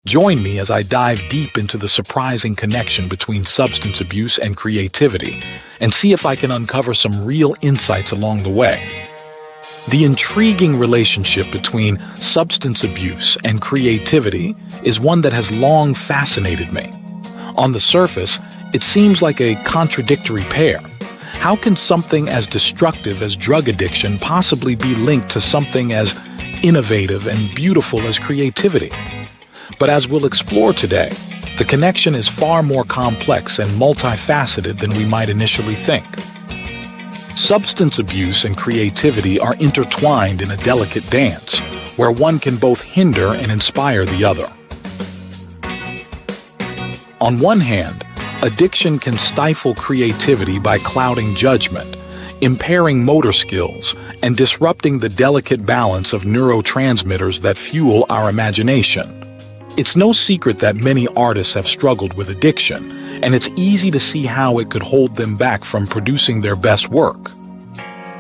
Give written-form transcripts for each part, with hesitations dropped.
Join me as I dive deep into the surprising connection between substance abuse and creativity and see if I can uncover some real insights along the way. The intriguing relationship between substance abuse and creativity is one that has long fascinated me. On the surface, it seems like a contradictory pair. How can something as destructive as drug addiction possibly be linked to something as innovative and beautiful as creativity? But as we'll explore today, the connection is far more complex and multifaceted than we might initially think. Substance abuse and creativity are intertwined in a delicate dance, where one can both hinder and inspire the other. On one hand, addiction can stifle creativity by clouding judgment, impairing motor skills, and disrupting the delicate balance of neurotransmitters that fuel our imagination. It's no secret that many artists have struggled with addiction, and it's easy to see how it could hold them back from producing their best work.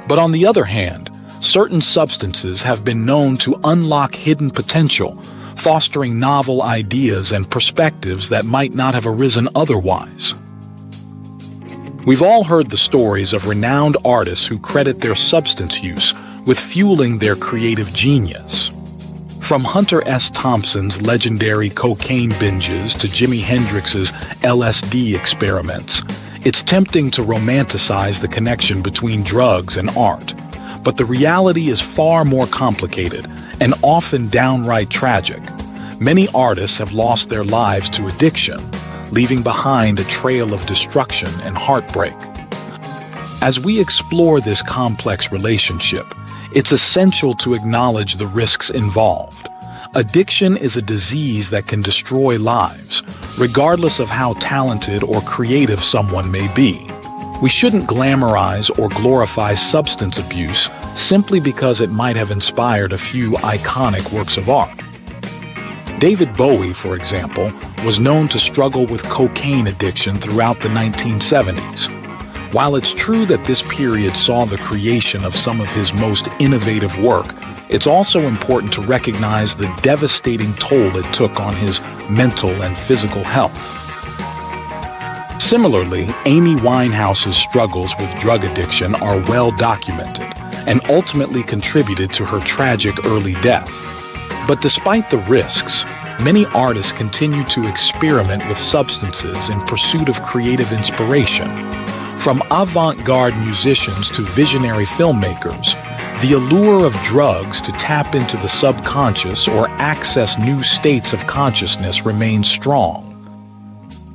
But on the other hand, certain substances have been known to unlock hidden potential, fostering novel ideas and perspectives that might not have arisen otherwise. We've all heard the stories of renowned artists who credit their substance use with fueling their creative genius. From Hunter S. Thompson's legendary cocaine binges to Jimi Hendrix's LSD experiments, it's tempting to romanticize the connection between drugs and art. But the reality is far more complicated and often downright tragic. Many artists have lost their lives to addiction, leaving behind a trail of destruction and heartbreak. As we explore this complex relationship, it's essential to acknowledge the risks involved. Addiction is a disease that can destroy lives, regardless of how talented or creative someone may be. We shouldn't glamorize or glorify substance abuse simply because it might have inspired a few iconic works of art. David Bowie, for example, was known to struggle with cocaine addiction throughout the 1970s. While it's true that this period saw the creation of some of his most innovative work, it's also important to recognize the devastating toll it took on his mental and physical health. Similarly, Amy Winehouse's struggles with drug addiction are well documented and ultimately contributed to her tragic early death. But despite the risks, many artists continue to experiment with substances in pursuit of creative inspiration. From avant-garde musicians to visionary filmmakers, the allure of drugs to tap into the subconscious or access new states of consciousness remains strong.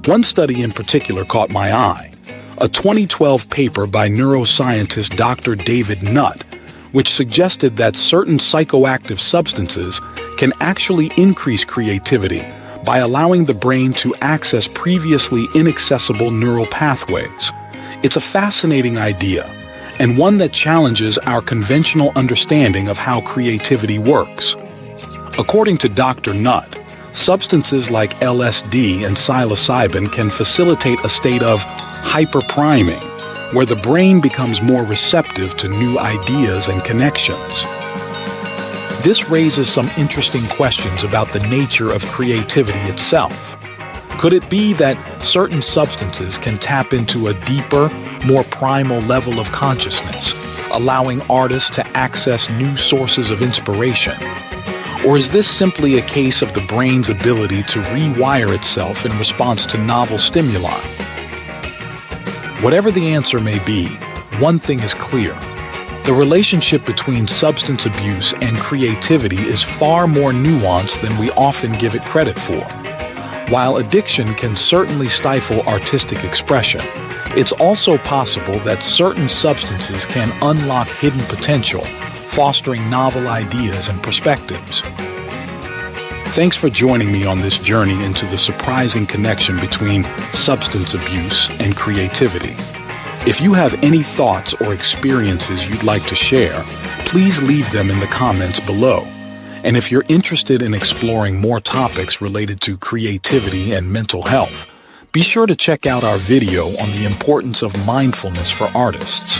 One study in particular caught my eye, a 2012 paper by neuroscientist Dr. David Nutt, which suggested that certain psychoactive substances can actually increase creativity by allowing the brain to access previously inaccessible neural pathways. It's a fascinating idea, and one that challenges our conventional understanding of how creativity works. According to Dr. Nutt, substances like LSD and psilocybin can facilitate a state of hyperpriming, where the brain becomes more receptive to new ideas and connections. This raises some interesting questions about the nature of creativity itself. Could it be that certain substances can tap into a deeper, more primal level of consciousness, allowing artists to access new sources of inspiration? Or is this simply a case of the brain's ability to rewire itself in response to novel stimuli? Whatever the answer may be, one thing is clear. The relationship between substance abuse and creativity is far more nuanced than we often give it credit for. While addiction can certainly stifle artistic expression, it's also possible that certain substances can unlock hidden potential, fostering novel ideas and perspectives. Thanks for joining me on this journey into the surprising connection between substance abuse and creativity. If you have any thoughts or experiences you'd like to share, please leave them in the comments below. And if you're interested in exploring more topics related to creativity and mental health, be sure to check out our video on the importance of mindfulness for artists.